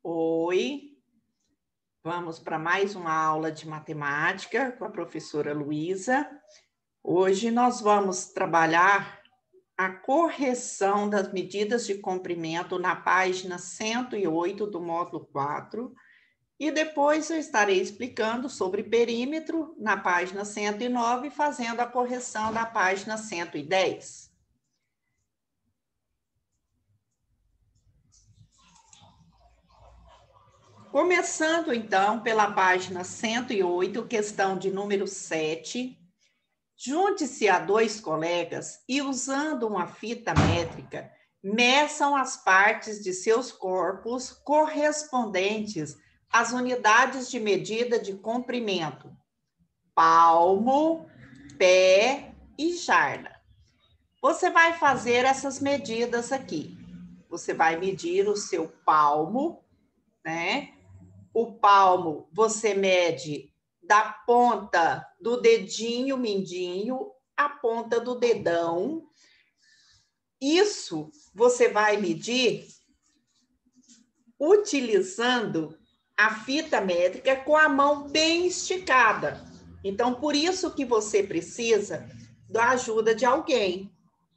Oi, vamos para mais uma aula de matemática com a professora Luísa. Hoje nós vamos trabalhar a correção das medidas de comprimento na página 108 do módulo 4 e depois eu estarei explicando sobre perímetro na página 109, fazendo a correção da página 110. Começando, então, pela página 108, questão de número 7. Junte-se a dois colegas e, usando uma fita métrica, meçam as partes de seus corpos correspondentes às unidades de medida de comprimento: palmo, pé e jarda. Você vai fazer essas medidas aqui. Você vai medir o seu palmo, né? O palmo você mede da ponta do dedinho mindinho à ponta do dedão. Isso você vai medir utilizando a fita métrica com a mão bem esticada. Então, por isso que você precisa da ajuda de alguém,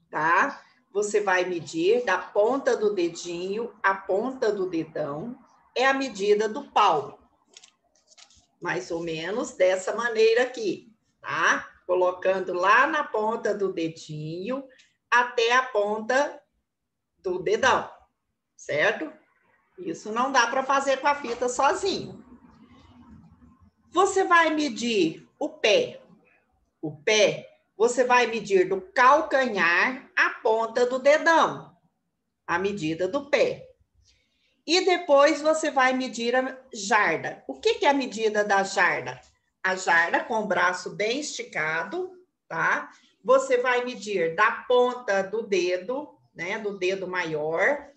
tá? Você vai medir da ponta do dedinho à ponta do dedão. É a medida do palmo. Mais ou menos dessa maneira aqui, tá? Colocando lá na ponta do dedinho até a ponta do dedão, certo? Isso não dá para fazer com a fita sozinho. Você vai medir o pé. O pé, você vai medir do calcanhar à ponta do dedão, a medida do pé. E depois você vai medir a jarda. O que é a medida da jarda? A jarda com o braço bem esticado, tá? Você vai medir da ponta do dedo, né, do dedo maior,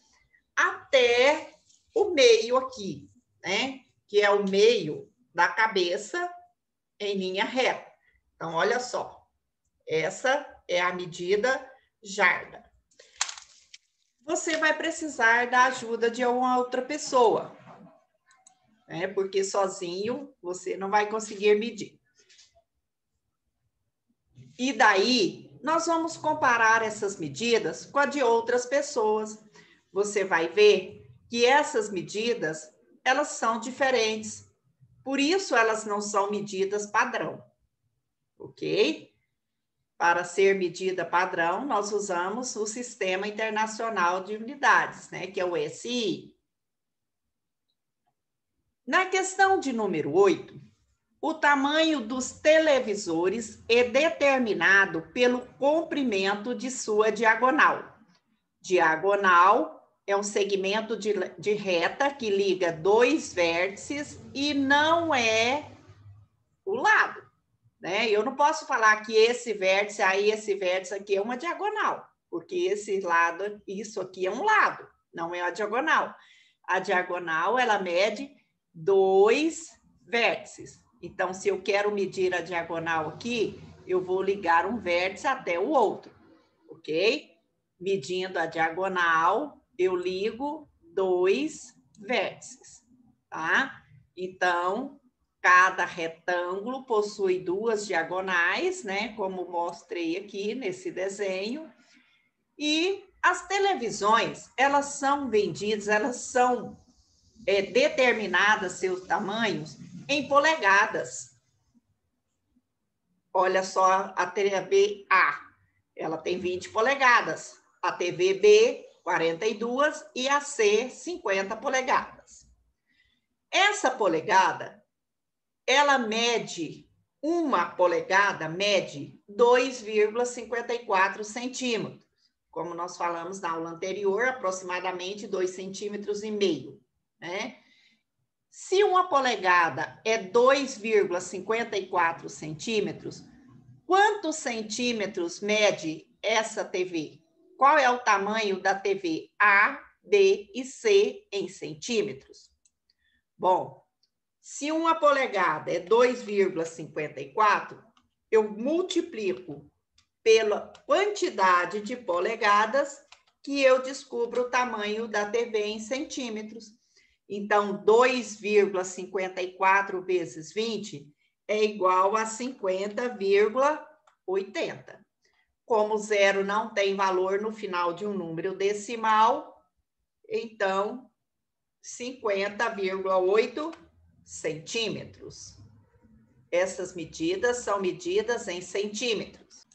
até o meio aqui, né? Que é o meio da cabeça em linha reta. Então, olha só. Essa é a medida jarda. Você vai precisar da ajuda de uma outra pessoa, né? Porque sozinho você não vai conseguir medir. E daí, nós vamos comparar essas medidas com a de outras pessoas. Você vai ver que essas medidas, elas são diferentes. Por isso, elas não são medidas padrão, ok? Para ser medida padrão, nós usamos o Sistema Internacional de Unidades, né, que é o SI. Na questão de número 8, o tamanho dos televisores é determinado pelo comprimento de sua diagonal. Diagonal é um segmento de reta que liga dois vértices e não é o lado. Né? Eu não posso falar que esse vértice, aí esse vértice aqui é uma diagonal, porque esse lado, isso aqui é um lado, não é a diagonal. A diagonal, ela mede dois vértices. Então, se eu quero medir a diagonal aqui, eu vou ligar um vértice até o outro, ok? Medindo a diagonal, eu ligo dois vértices, tá? Então, cada retângulo possui duas diagonais, né? Como mostrei aqui nesse desenho. E as televisões, elas são vendidas, elas são determinadas, seus tamanhos, em polegadas. Olha só a TV A, ela tem 20 polegadas. A TV B, 42 e a C, 50 polegadas. Essa polegada, ela mede, uma polegada mede 2,54 centímetros. Como nós falamos na aula anterior, aproximadamente 2,5 centímetros, né? Se uma polegada é 2,54 centímetros, quantos centímetros mede essa TV? Qual é o tamanho da TV A, B e C em centímetros? Bom, se uma polegada é 2,54, eu multiplico pela quantidade de polegadas que eu descubro o tamanho da TV em centímetros. Então, 2,54 vezes 20 é igual a 50,80. Como zero não tem valor no final de um número decimal, então 50,8 centímetros. Essas medidas são medidas em centímetros.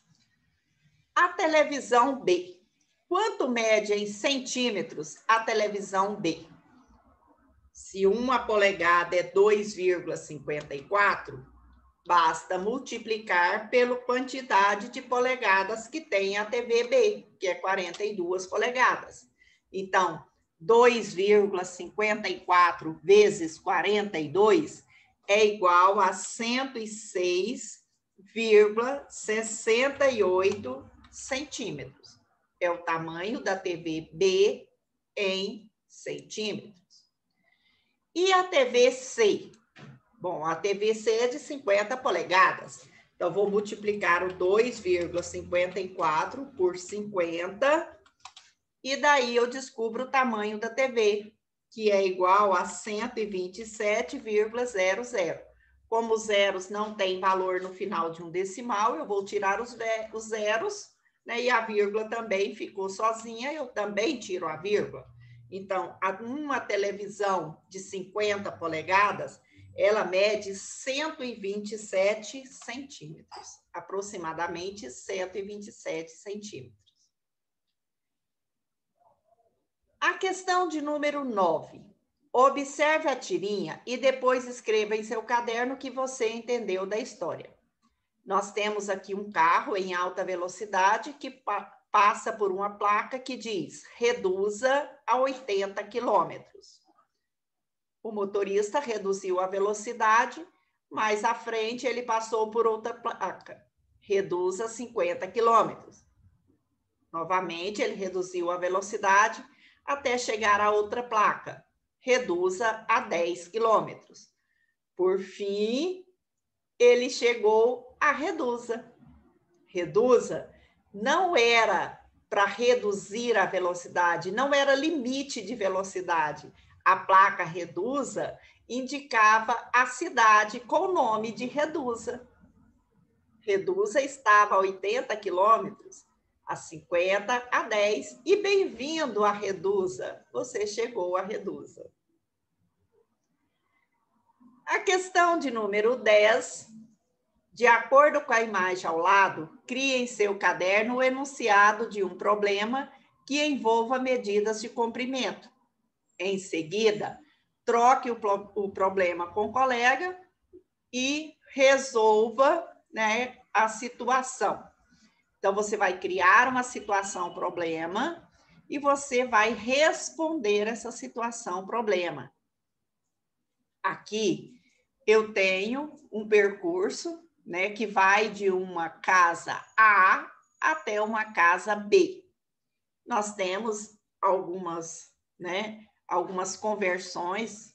A televisão B. Quanto mede em centímetros a televisão B? Se 1 polegada é 2,54, basta multiplicar pela quantidade de polegadas que tem a TV B, que é 42 polegadas. Então, 2,54 vezes 42 é igual a 106,68 centímetros. É o tamanho da TV B em centímetros. E a TV C? Bom, a TV C é de 50 polegadas. Então, vou multiplicar o 2,54 por 50 e daí eu descubro o tamanho da TV, que é igual a 127,00. Como os zeros não têm valor no final de um decimal, eu vou tirar os zeros, né? E a vírgula também ficou sozinha, eu também tiro a vírgula. Então, uma televisão de 50 polegadas, ela mede 127 centímetros, aproximadamente 127 centímetros. A questão de número 9. Observe a tirinha e depois escreva em seu caderno o que você entendeu da história. Nós temos aqui um carro em alta velocidade que passa por uma placa que diz reduza a 80 quilômetros. O motorista reduziu a velocidade, mais à frente ele passou por outra placa, reduza a 50 quilômetros. Novamente ele reduziu a velocidade até chegar a outra placa, reduza a 10 quilômetros. Por fim, ele chegou a reduza. Reduza não era para reduzir a velocidade, não era limite de velocidade. A placa Reduza indicava a cidade com o nome de Reduza. Reduza estava a 80 quilômetros, a 50, a 10, e bem-vindo a Reduza, você chegou a Reduza. A questão de número 10, de acordo com a imagem ao lado, crie em seu caderno o enunciado de um problema que envolva medidas de comprimento. Em seguida, troque o problema com o colega e resolva, né, a situação. Então, você vai criar uma situação-problema e você vai responder essa situação-problema. Aqui, eu tenho um percurso, né, que vai de uma casa A até uma casa B. Nós temos algumas, né, algumas conversões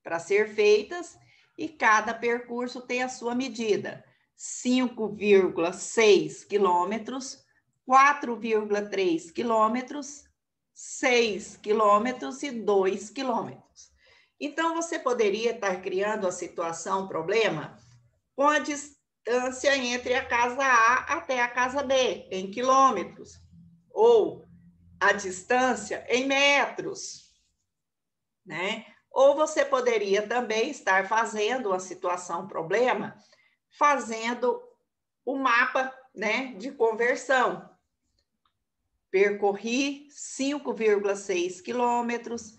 para ser feitas e cada percurso tem a sua medida. 5,6 quilômetros, 4,3 quilômetros, 6 quilômetros e 2 quilômetros. Então, você poderia estar criando a situação, problema, com a distância entre a casa A até a casa B, em quilômetros, ou a distância em metros, né? Ou você poderia também estar fazendo a situação, problema, fazendo o mapa, né, de conversão. Percorri 5,6 quilômetros,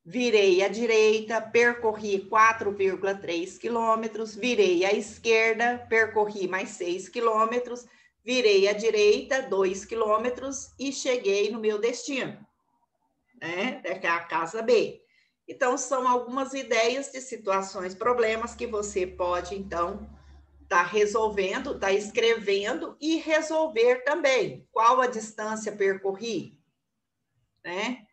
virei à direita, percorri 4,3 quilômetros, virei à esquerda, percorri mais 6 quilômetros, virei à direita 2 quilômetros e cheguei no meu destino, né? Que é a casa B. Então, são algumas ideias de situações, problemas que você pode, então, estar resolvendo, estar escrevendo e resolver também. Qual a distância percorri? Né?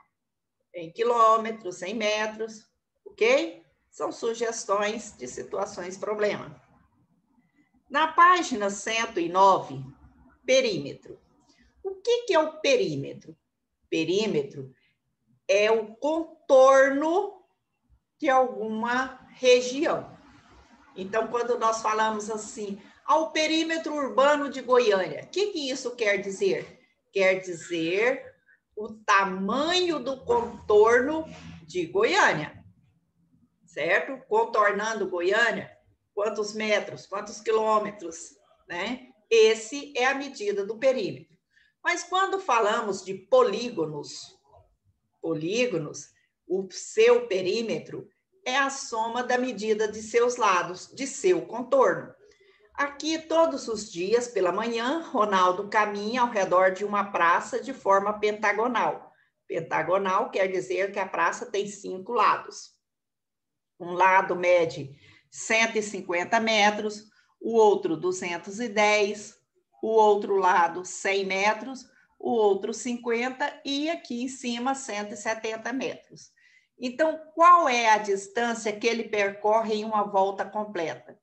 Em quilômetros, em metros, ok? São sugestões de situações, problema. Na página 109, perímetro. O que é o perímetro? Perímetro é o contorno de alguma região. Então, quando nós falamos assim, ao perímetro urbano de Goiânia, o que isso quer dizer? Quer dizer o tamanho do contorno de Goiânia, certo? Contornando Goiânia, quantos metros, quantos quilômetros, né? Esse é a medida do perímetro. Mas quando falamos de polígonos, o seu perímetro é a soma da medida de seus lados, de seu contorno. Aqui, todos os dias, pela manhã, Ronaldo caminha ao redor de uma praça de forma pentagonal. Pentagonal quer dizer que a praça tem 5 lados. Um lado mede 150 metros, o outro 210, o outro lado 100 metros, o outro 50 e aqui em cima 170 metros. Então, qual é a distância que ele percorre em uma volta completa?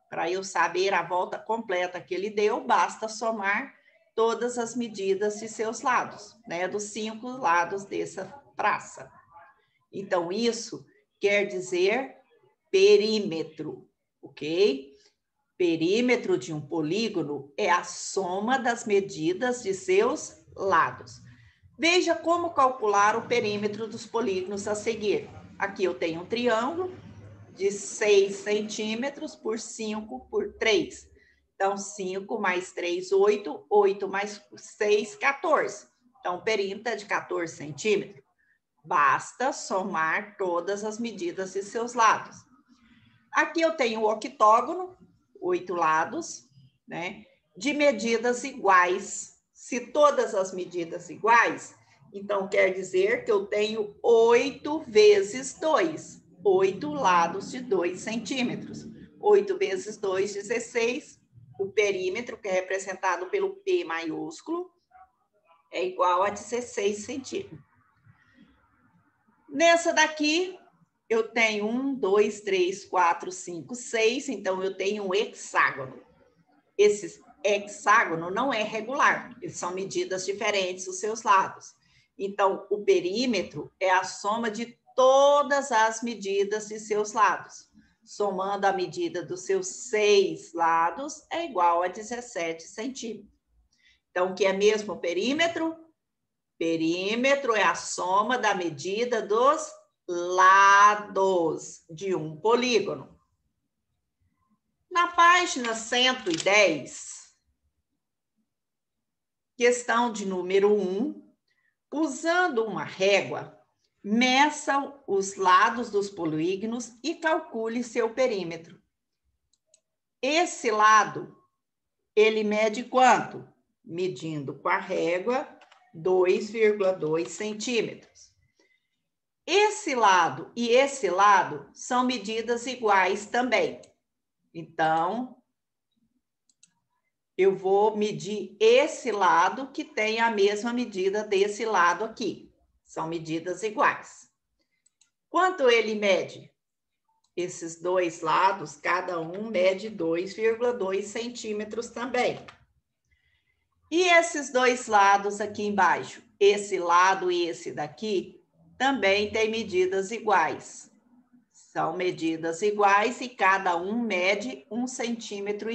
Para eu saber a volta completa que ele deu, basta somar todas as medidas de seus lados, né? Dos 5 lados dessa praça. Então, isso quer dizer perímetro, ok? Perímetro de um polígono é a soma das medidas de seus lados. Veja como calcular o perímetro dos polígonos a seguir. Aqui eu tenho um triângulo de 6 centímetros por 5 por 3. Então, 5 mais 3, 8. 8 mais 6, 14. Então, o perímetro é de 14 centímetros. Basta somar todas as medidas de seus lados. Aqui eu tenho o octógono, 8 lados, né? De medidas iguais. Se todas as medidas iguais, então quer dizer que eu tenho 8 vezes 2. 8 lados de 2 centímetros. 8 vezes 2, 16. O perímetro, que é representado pelo P maiúsculo, é igual a 16 centímetros. Nessa daqui, eu tenho 1, 2, 3, 4, 5, 6, então eu tenho um hexágono. Esse hexágono não é regular, eles são medidas diferentes os seus lados. Então, o perímetro é a soma de todas as medidas de seus lados. Somando a medida dos seus 6 lados é igual a 17 centímetros. Então, o que é mesmo o perímetro? Perímetro é a soma da medida dos lados de um polígono. Na página 110, questão de número 1, usando uma régua, meça os lados dos polígonos e calcule seu perímetro. Esse lado, ele mede quanto? Medindo com a régua, 2,2 centímetros. Esse lado e esse lado são medidas iguais também. Então, eu vou medir esse lado que tem a mesma medida desse lado aqui. São medidas iguais. Quanto ele mede? Esses dois lados, cada um mede 2,2 centímetros também. E esses dois lados aqui embaixo? Esse lado e esse daqui também tem medidas iguais. São medidas iguais e cada um mede 1,5 centímetro.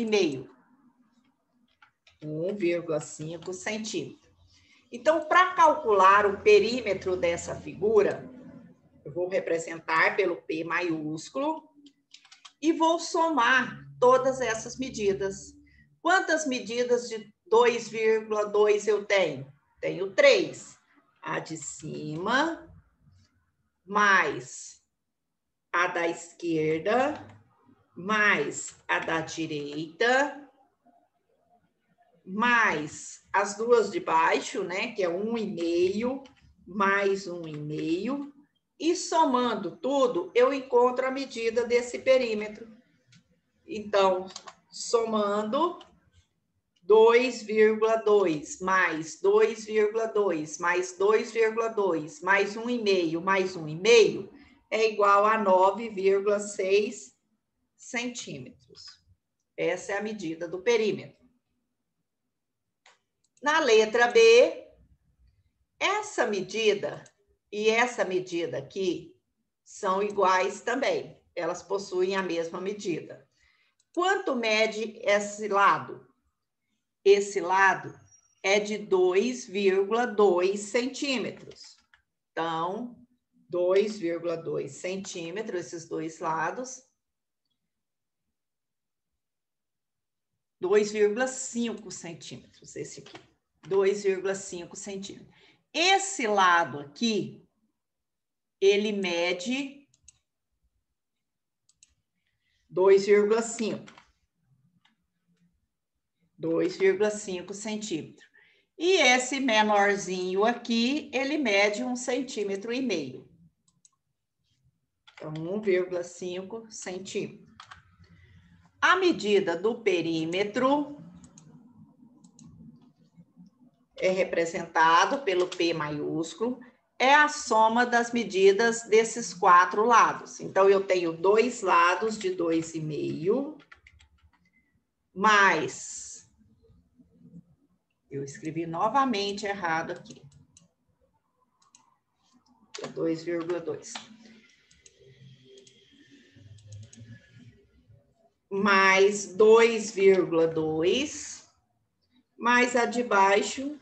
1,5 centímetro. Então, para calcular o perímetro dessa figura, eu vou representar pelo P maiúsculo e vou somar todas essas medidas. Quantas medidas de 2,2 eu tenho? Tenho 3. A de cima, mais a da esquerda, mais a da direita, mais as duas de baixo, né, que é 1,5, mais 1,5, e somando tudo, eu encontro a medida desse perímetro. Então, somando 2,2 mais 2,2 mais 2,2 mais 1,5 mais 1,5 é igual a 9,6 centímetros. Essa é a medida do perímetro. Na letra B, essa medida e essa medida aqui são iguais também. Elas possuem a mesma medida. Quanto mede esse lado? Esse lado é de 2,2 centímetros. Então, 2,2 centímetros, esses dois lados. 2,5 centímetros, esse aqui. 2,5 centímetros. Esse lado aqui, ele mede 2,5. 2,5 centímetros. E esse menorzinho aqui, ele mede 1,5 centímetro. Então, 1,5 centímetro. A medida do perímetro é representado pelo P maiúsculo, é a soma das medidas desses 4 lados. Então, eu tenho 2 lados de 2,5, mais... Eu escrevi novamente errado aqui. É 2,2. Mais 2,2, mais a de baixo,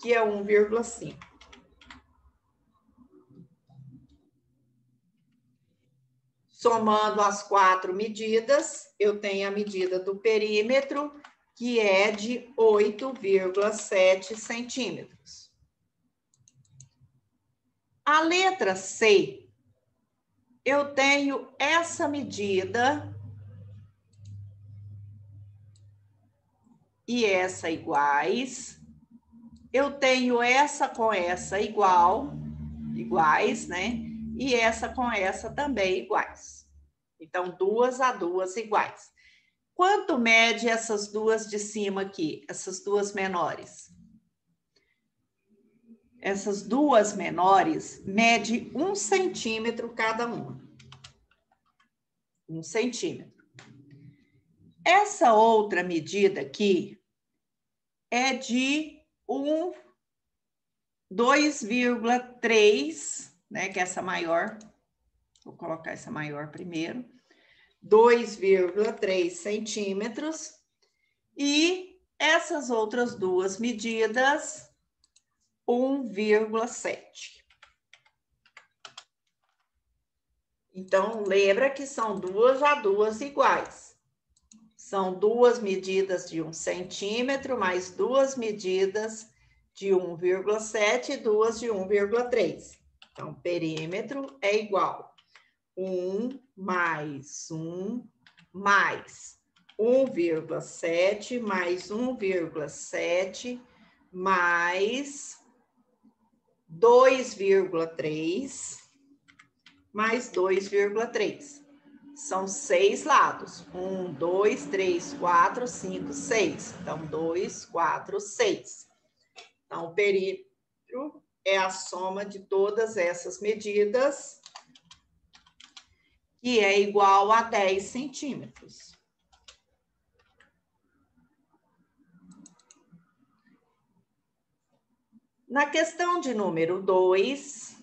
que é 1,5. Somando as 4 medidas, eu tenho a medida do perímetro, que é de 8,7 centímetros. A letra C, eu tenho essa medida e essa iguais. Eu tenho essa com essa iguais, né? E essa com essa também iguais. Então, 2 a 2 iguais. Quanto mede essas duas de cima aqui, essas duas menores? Essas duas menores mede 1 centímetro cada uma. 1 centímetro. Essa outra medida aqui é de 2,3, né? Que é essa maior. Vou colocar essa maior primeiro. 2,3 centímetros. E essas outras duas medidas, 1,7. Então, lembra que são 2 a 2 iguais. São 2 medidas de 1 centímetro, mais 2 medidas de 1,7 e 2 de 1,3. Então, perímetro é igual 1 mais 1 mais 1,7 mais 1,7 mais 2,3 mais 2,3. São 6 lados. 1, 2, 3, 4, 5, 6. Então, 2, 4, 6. Então, o perímetro é a soma de todas essas medidas, que é igual a 10 centímetros. Na questão de número 2,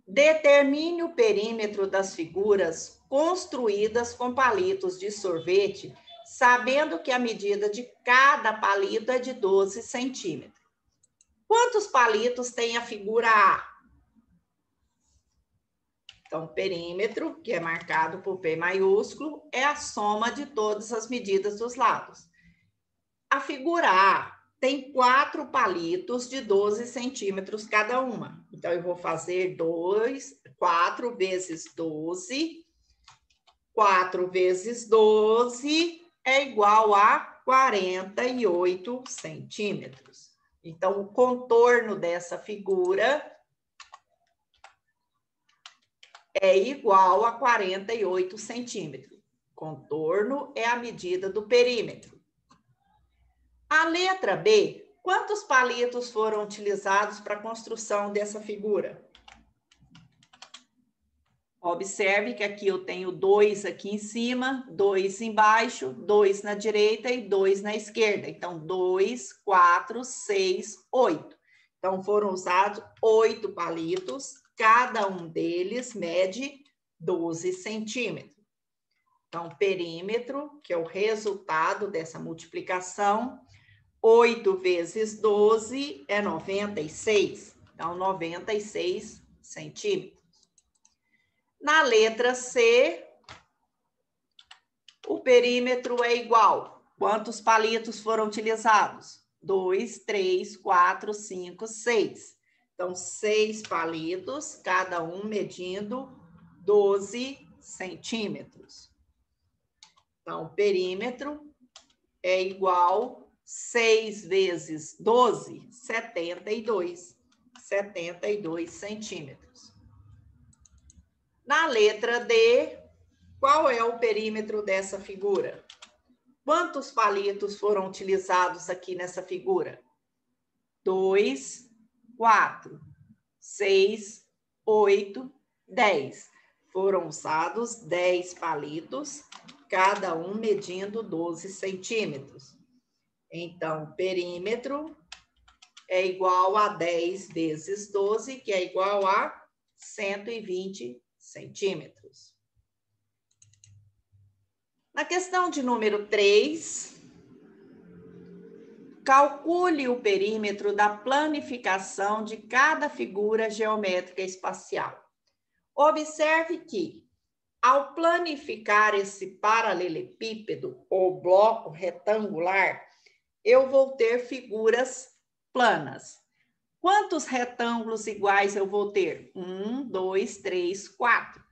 determine o perímetro das figuras construídas com palitos de sorvete, sabendo que a medida de cada palito é de 12 centímetros. Quantos palitos tem a figura A? Então, perímetro, que é marcado por P maiúsculo, é a soma de todas as medidas dos lados. A figura A tem 4 palitos de 12 centímetros cada uma. Então, eu vou fazer 4 vezes 12. 4 vezes 12 é igual a 48 centímetros. Então, o contorno dessa figura é igual a 48 centímetros. Contorno é a medida do perímetro. A letra B, quantos palitos foram utilizados para a construção dessa figura? Observe que aqui eu tenho 2 aqui em cima, 2 embaixo, 2 na direita e 2 na esquerda. Então, 2, 4, 6, 8. Então, foram usados 8 palitos cada um deles mede 12 centímetros. Então, perímetro, que é o resultado dessa multiplicação, 8 vezes 12 é 96. Então, 96 centímetros. Na letra C, o perímetro é igual. Quantos palitos foram utilizados? 2, 3, 4, 5, 6. Então, 6 palitos, cada um medindo 12 centímetros. Então, o perímetro é igual 6 vezes 12, 72. 72 centímetros. Na letra D, qual é o perímetro dessa figura? Quantos palitos foram utilizados aqui nessa figura? 2, 4, 6, 8, 10. Foram usados 10 palitos, cada um medindo 12 centímetros. Então, perímetro é igual a 10 vezes 12, que é igual a 120 centímetros. Na questão de número 3, calcule o perímetro da planificação de cada figura geométrica espacial. Observe que, ao planificar esse paralelepípedo ou bloco retangular, eu vou ter figuras planas. Quantos retângulos iguais eu vou ter? 1, 2, 3, 4.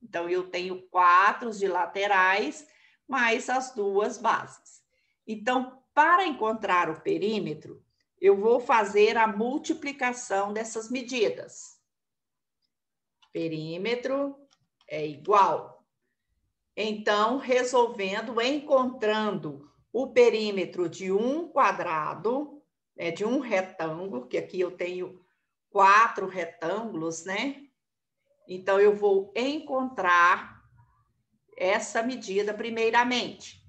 Então, eu tenho 4 de laterais, mais as 2 bases. Então, para encontrar o perímetro, eu vou fazer a multiplicação dessas medidas. Perímetro é igual. Então, resolvendo, encontrando o perímetro de um quadrado, de um retângulo, que aqui eu tenho 4 retângulos, né? Então, eu vou encontrar essa medida primeiramente.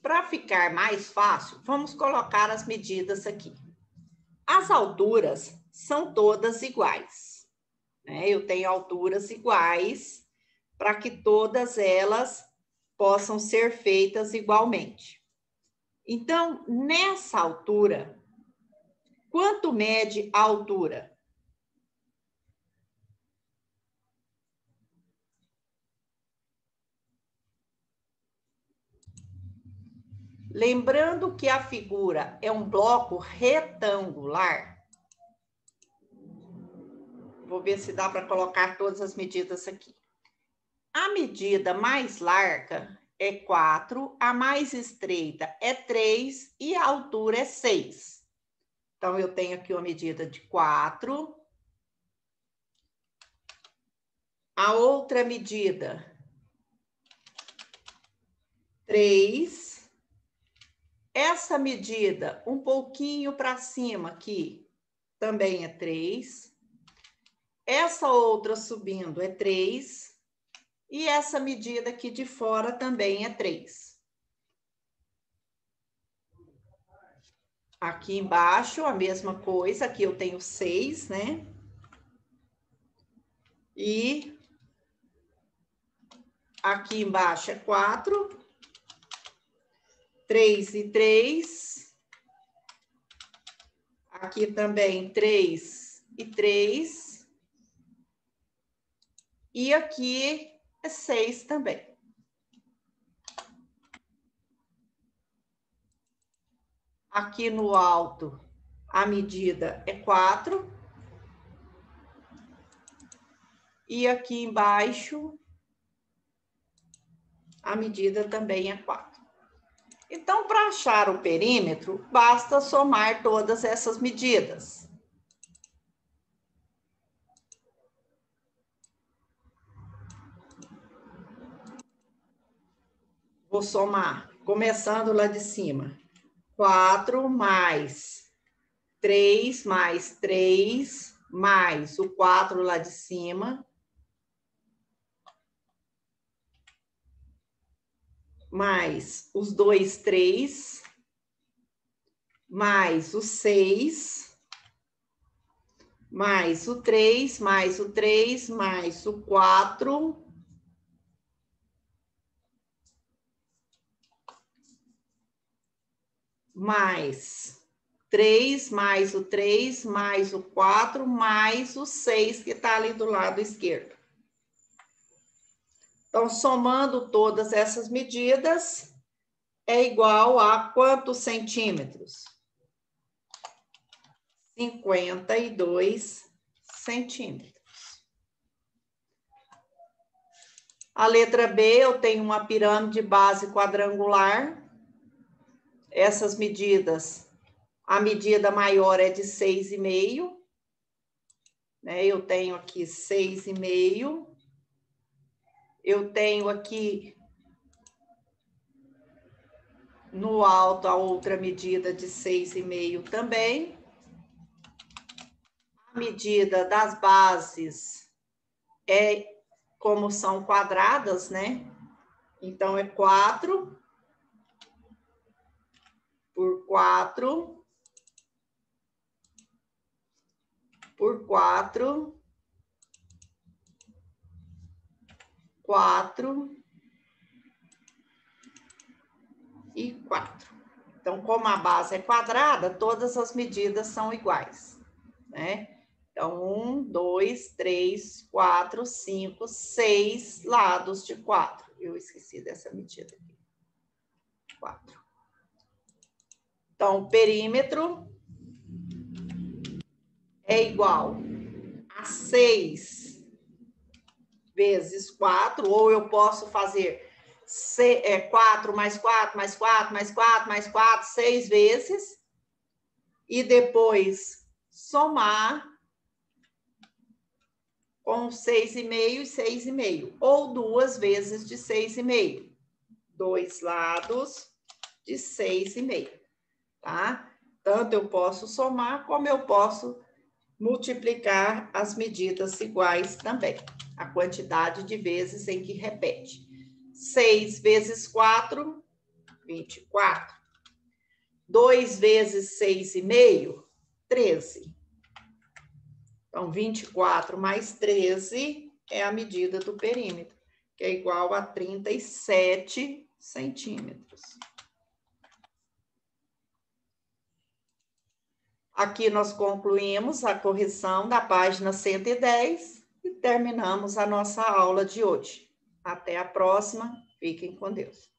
Para ficar mais fácil, vamos colocar as medidas aqui. As alturas são todas iguais, né? Eu tenho alturas iguais para que todas elas possam ser feitas igualmente. Então, nessa altura, quanto mede a altura? Lembrando que a figura é um bloco retangular. Vou ver se dá para colocar todas as medidas aqui. A medida mais larga é 4, a mais estreita é 3 e a altura é 6. Então, eu tenho aqui uma medida de 4. A outra medida, 3. Essa medida, um pouquinho para cima aqui, também é 3. Essa outra subindo é 3. E essa medida aqui de fora também é 3. Aqui embaixo, a mesma coisa. Aqui eu tenho 6, né? E aqui embaixo é 4. 3 e 3. Aqui também 3 e 3. E aqui é 6 também. Aqui no alto, a medida é 4. E aqui embaixo, a medida também é 4. Então, para achar o perímetro, basta somar todas essas medidas. Vou somar, começando lá de cima. 4 mais 3 mais 3 mais o 4 lá de cima. Mais os 2, 3. Mais o 6. mais o 3, mais o 3, mais o 4, mais 3, mais o 3, mais o 4, mais o 6, que está ali do lado esquerdo. Então, somando todas essas medidas, é igual a quantos centímetros? 52 centímetros. A letra B, eu tenho uma pirâmide base quadrangular. Essas medidas, a medida maior é de 6,5, né? Eu tenho aqui 6,5. Eu tenho aqui no alto a outra medida de 6,5 também. A medida das bases é como são quadradas, né? Então, é 4 por 4 por 4, 4 e 4. Então, como a base é quadrada, todas as medidas são iguais, né? Então, 1, 2, 3, 4, 5, 6 lados de 4. Eu esqueci dessa medida aqui. 4. Então, o perímetro é igual a 6 vezes 4, ou eu posso fazer 4 mais 4, mais 4, mais 4, mais 4, 6 vezes, e depois somar com 6,5 e 6,5, ou 2 vezes de 6,5. 2 lados de 6,5, tá? Tanto eu posso somar, como eu posso multiplicar as medidas iguais também, a quantidade de vezes em que repete. 6 vezes 4, 24. 2 vezes 6,5, 13. Então, 24 mais 13 é a medida do perímetro, que é igual a 37 centímetros. Aqui nós concluímos a correção da página 110 e terminamos a nossa aula de hoje. Até a próxima. Fiquem com Deus.